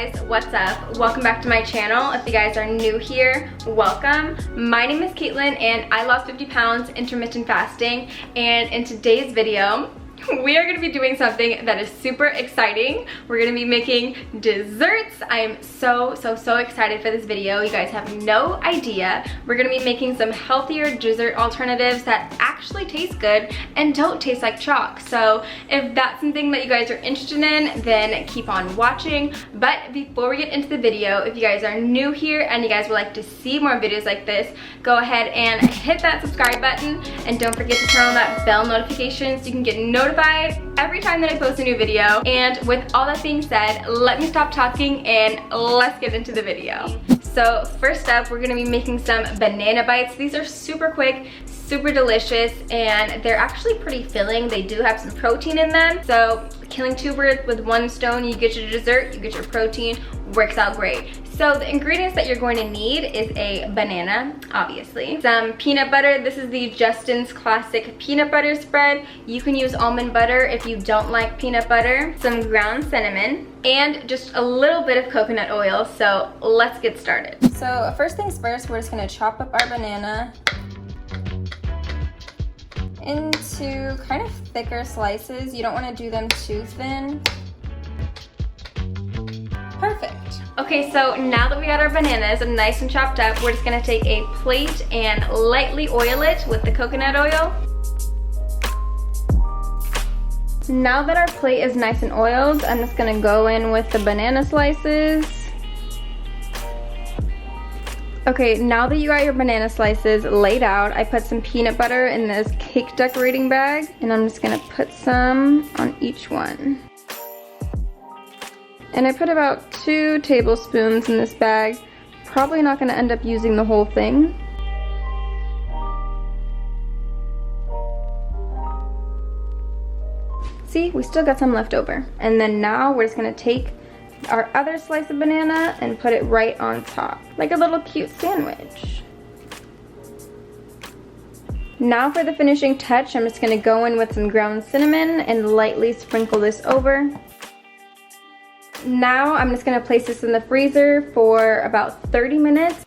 guys, what's up? Welcome back to my channel. If you guys are new here, welcome. My name is Caitlin and I lost 50 pounds intermittent fasting, and in today's video we are going to be doing something that is super exciting. We're going to be making desserts. I am so excited for this video. You guys have no idea. We're going to be making some healthier dessert alternatives that actually taste good and don't taste like chalk. So if that's something that you guys are interested in, then keep on watching. But before we get into the video, if you guys are new here and you guys would like to see more videos like this, go ahead and hit that subscribe button, and don't forget to turn on that bell notification so you can get notified every time that I post a new video. And with all that being said, let me stop talking and let's get into the video. So first up, we're gonna be making some banana bites. These are super quick, super delicious, and they're actually pretty filling. They do have some protein in them. So killing two birds with one stone, you get your dessert, you get your protein, works out great. So the ingredients that you're going to need is a banana, obviously, some peanut butter. This is the Justin's Classic peanut butter spread. You can use almond butter if you don't like peanut butter, some ground cinnamon, and just a little bit of coconut oil. So let's get started. So first things first, we're just gonna chop up our banana into kind of thicker slices. You don't want to do them too thin. Perfect. Okay, so now that we got our bananas nice and chopped up, we're just gonna take a plate and lightly oil it with the coconut oil. Now that our plate is nice and oiled, I'm just gonna go in with the banana slices. Okay, now that you got your banana slices laid out, I put some peanut butter in this cake decorating bag, and I'm just gonna put some on each one. And I put about 2 tablespoons in this bag. Probably not gonna end up using the whole thing. See, we still got some left over. And then now we're just gonna take our other slice of banana and put it right on top, like a little cute sandwich. Now for the finishing touch, I'm just gonna go in with some ground cinnamon and lightly sprinkle this over. Now I'm just gonna place this in the freezer for about 30 minutes.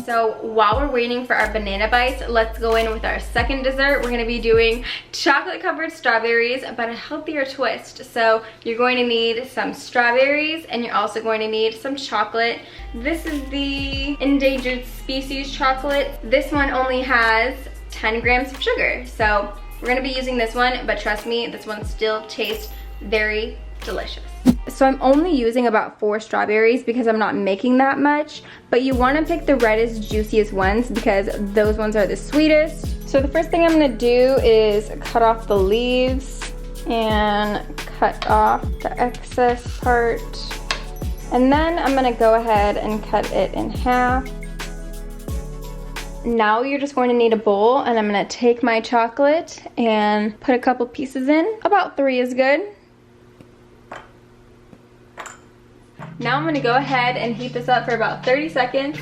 So while we're waiting for our banana bites, let's go in with our second dessert. We're gonna be doing chocolate covered strawberries, but a healthier twist. So you're going to need some strawberries, and you're also going to need some chocolate. This is the endangered species chocolate. This one only has 10 grams of sugar. So we're gonna be using this one, but trust me, this one still tastes very delicious. So I'm only using about 4 strawberries because I'm not making that much, but you want to pick the reddest, juiciest ones because those ones are the sweetest. So the first thing I'm going to do is cut off the leaves and cut off the excess part. And then I'm going to go ahead and cut it in half. Now you're just going to need a bowl, and I'm going to take my chocolate and put a couple pieces in. About 3 is good. Now I'm gonna go ahead and heat this up for about 30 seconds.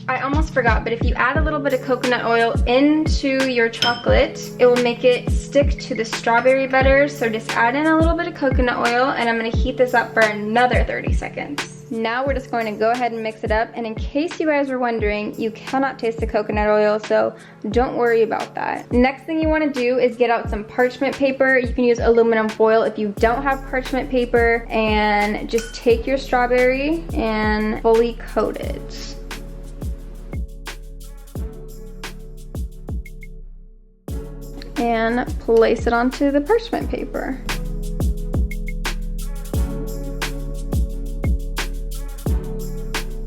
I almost forgot, but if you add a little bit of coconut oil into your chocolate, it will make it stick to the strawberry better. So just add in a little bit of coconut oil, and I'm gonna heat this up for another 30 seconds. Now we're just going to go ahead and mix it up, and in case you guys were wondering, you cannot taste the coconut oil, so don't worry about that. Next thing you want to do is get out some parchment paper. You can use aluminum foil if you don't have parchment paper, and just take your strawberry and fully coat it. And place it onto the parchment paper.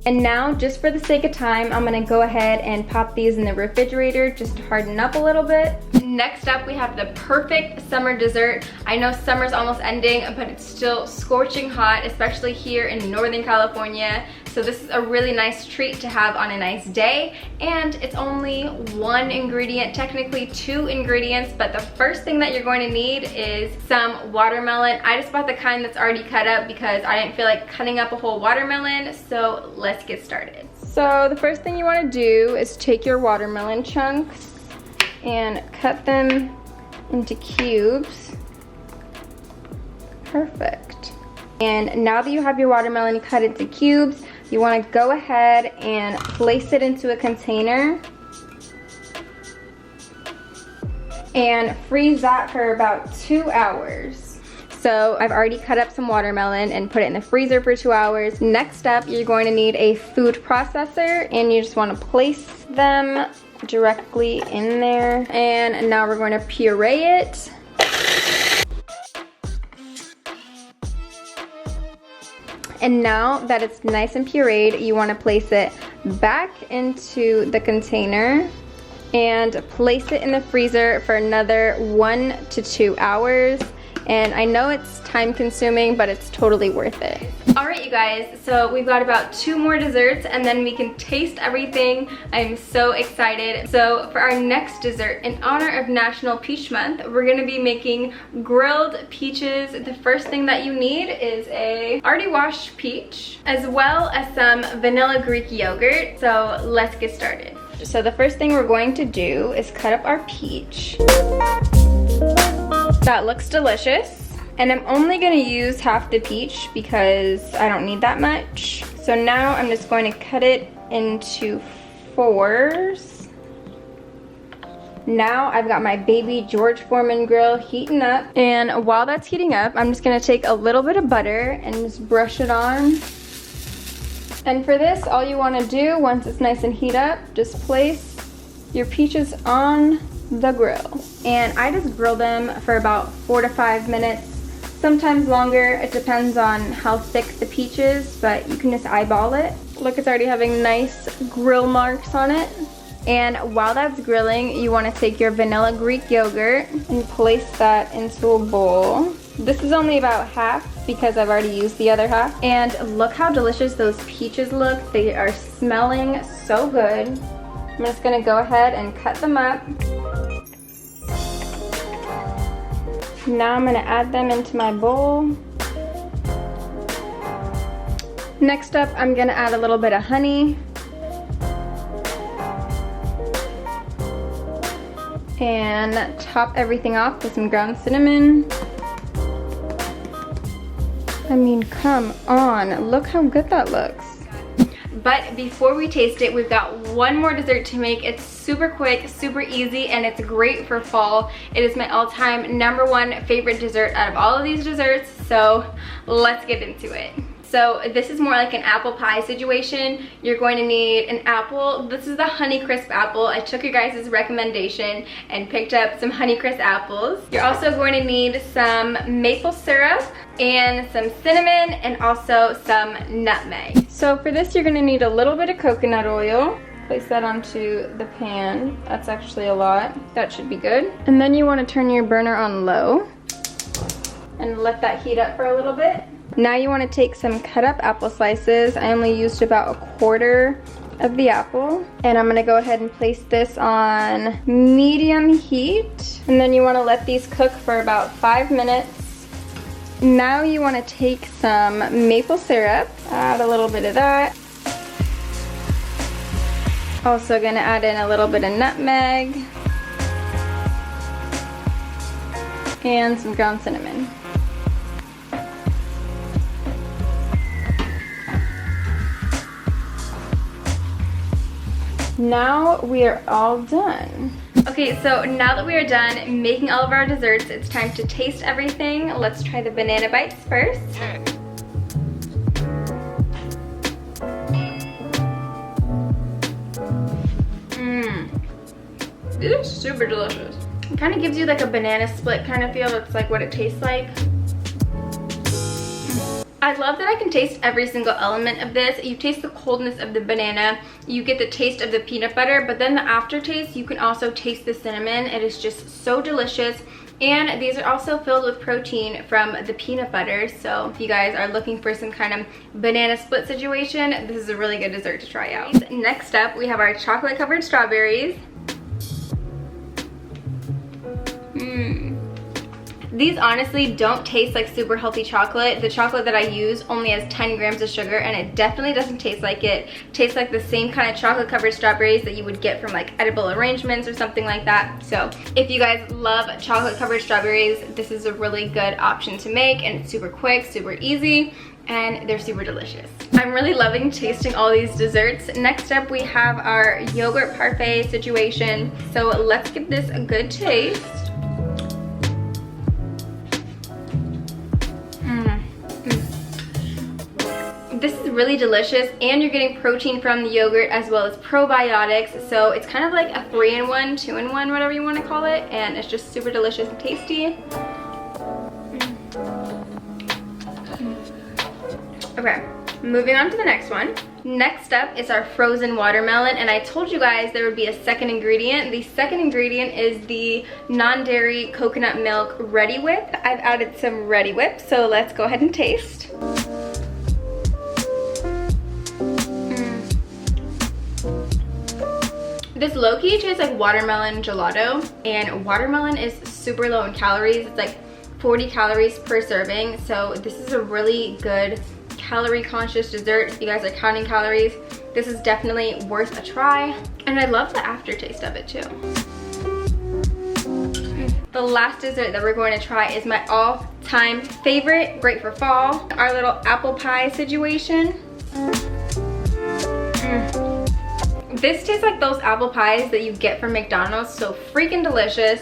And now, just for the sake of time, I'm gonna go ahead and pop these in the refrigerator just to harden up a little bit. Next up, we have the perfect summer dessert. I know summer's almost ending, but it's still scorching hot, especially here in Northern California. So this is a really nice treat to have on a nice day, and it's only 1 ingredient, technically 2 ingredients, but the first thing that you're going to need is some watermelon. I just bought the kind that's already cut up because I didn't feel like cutting up a whole watermelon, so let's get started. So the first thing you want to do is take your watermelon chunks and cut them into cubes. Perfect. And now that you have your watermelon cut into cubes, you want to go ahead and place it into a container and freeze that for about 2 hours. So I've already cut up some watermelon and put it in the freezer for 2 hours. Next up, you're going to need a food processor, and you just want to place them directly in there. And now we're going to puree it. And now that it's nice and pureed, you want to place it back into the container and place it in the freezer for another 1 to 2 hours. And I know it's time consuming, but it's totally worth it. All right, you guys, so we've got about 2 more desserts and then we can taste everything. I'm so excited. So for our next dessert, in honor of National Peach Month, we're gonna be making grilled peaches. The first thing that you need is a already washed peach, as well as some vanilla Greek yogurt. So let's get started. So the first thing we're going to do is cut up our peach. That looks delicious. And I'm only gonna use half the peach because I don't need that much. So now I'm just going to cut it into 4s. Now I've got my baby George Foreman grill heating up. And while that's heating up, I'm just gonna take a little bit of butter and just brush it on. And for this, all you wanna do once it's nice and heat up, just place your peaches on the grill. And I just grill them for about 4 to 5 minutes, sometimes longer. It depends on how thick the peach is, but you can just eyeball it. Look, it's already having nice grill marks on it. And while that's grilling, you want to take your vanilla Greek yogurt and place that into a bowl. This is only about half because I've already used the other half. And look how delicious those peaches look. They are smelling so good. I'm just gonna go ahead and cut them up. Now I'm gonna add them into my bowl. Next up, I'm gonna add a little bit of honey. And top everything off with some ground cinnamon. I mean, come on, look how good that looks. But before we taste it, we've got one more dessert to make. It's super quick, super easy, and it's great for fall. It is my all-time #1 favorite dessert out of all of these desserts, so let's get into it. So this is more like an apple pie situation. You're going to need an apple. This is the Honeycrisp apple. I took your guys' recommendation and picked up some Honeycrisp apples. You're also going to need some maple syrup and some cinnamon and also some nutmeg. So for this, you're gonna need a little bit of coconut oil. Place that onto the pan. That's actually a lot. That should be good. And then you wanna turn your burner on low and let that heat up for a little bit. Now you want to take some cut up apple slices. I only used about 1/4 of the apple. And I'm going to go ahead and place this on medium heat. And then you want to let these cook for about 5 minutes. Now you want to take some maple syrup, add a little bit of that. Also going to add in a little bit of nutmeg and some ground cinnamon. Now we are all done. Okay, so now that we are done making all of our desserts, it's time to taste everything. Let's try the banana bites first. These are super delicious. It kind of gives you like a banana split kind of feel. That's like what it tastes like. I love that I can taste every single element of this. You taste the coldness of the banana, you get the taste of the peanut butter, but then the aftertaste, you can also taste the cinnamon. It is just so delicious. And these are also filled with protein from the peanut butter. So if you guys are looking for some kind of banana split situation, this is a really good dessert to try out. Next up, we have our chocolate covered These honestly don't taste like super healthy chocolate. The chocolate that I use only has 10 grams of sugar, and it definitely doesn't taste like it. It tastes like the same kind of chocolate covered strawberries that you would get from like edible arrangements or something like that. So if you guys love chocolate covered strawberries, this is a really good option to make, and it's super quick, super easy, and they're super delicious. I'm really loving tasting all these desserts. Next up, we have our yogurt parfait situation. So let's give this a good taste. This is really delicious, and you're getting protein from the yogurt as well as probiotics, so it's kind of like a 3-in-1, 2-in-1, whatever you want to call it, and it's just super delicious and tasty. Okay, moving on to the next one. Next up is our frozen watermelon, and I told you guys there would be a second ingredient. The second ingredient is the non-dairy coconut milk Ready Whip. I've added some Ready Whip, so let's go ahead and taste. This low-key tastes like watermelon gelato, and watermelon is super low in calories. It's like 40 calories per serving, so this is a really good calorie conscious dessert. If you guys are counting calories, this is definitely worth a try, and I love the aftertaste of it too. The last dessert that we're going to try is my all-time favorite, great for fall, our little apple pie situation. This tastes like those apple pies that you get from McDonald's, so freaking delicious.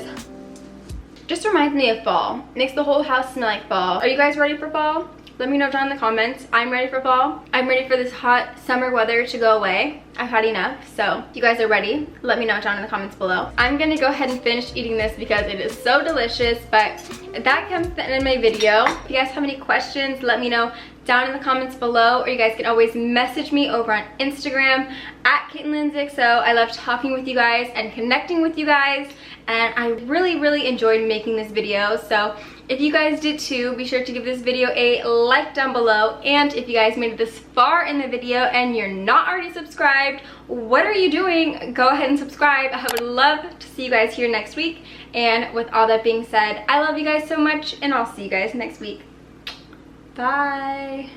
Just reminds me of fall. Makes the whole house smell like fall. Are you guys ready for fall? Let me know down in the comments. I'm ready for fall. I'm ready for this hot summer weather to go away. I've had enough, so if you guys are ready, let me know down in the comments below. I'm gonna go ahead and finish eating this because it is so delicious, but that comes to the end of my video. If you guys have any questions, let me know down in the comments below, or you guys can always message me over on Instagram at KaitlinXO. I love talking with you guys and connecting with you guys, and I really enjoyed making this video. So if you guys did too, be sure to give this video a like down below, and if you guys made it this far in the video and you're not already subscribed, what are you doing? Go ahead and subscribe. I would love to see you guys here next week, and with all that being said, I love you guys so much, and I'll see you guys next week. Bye.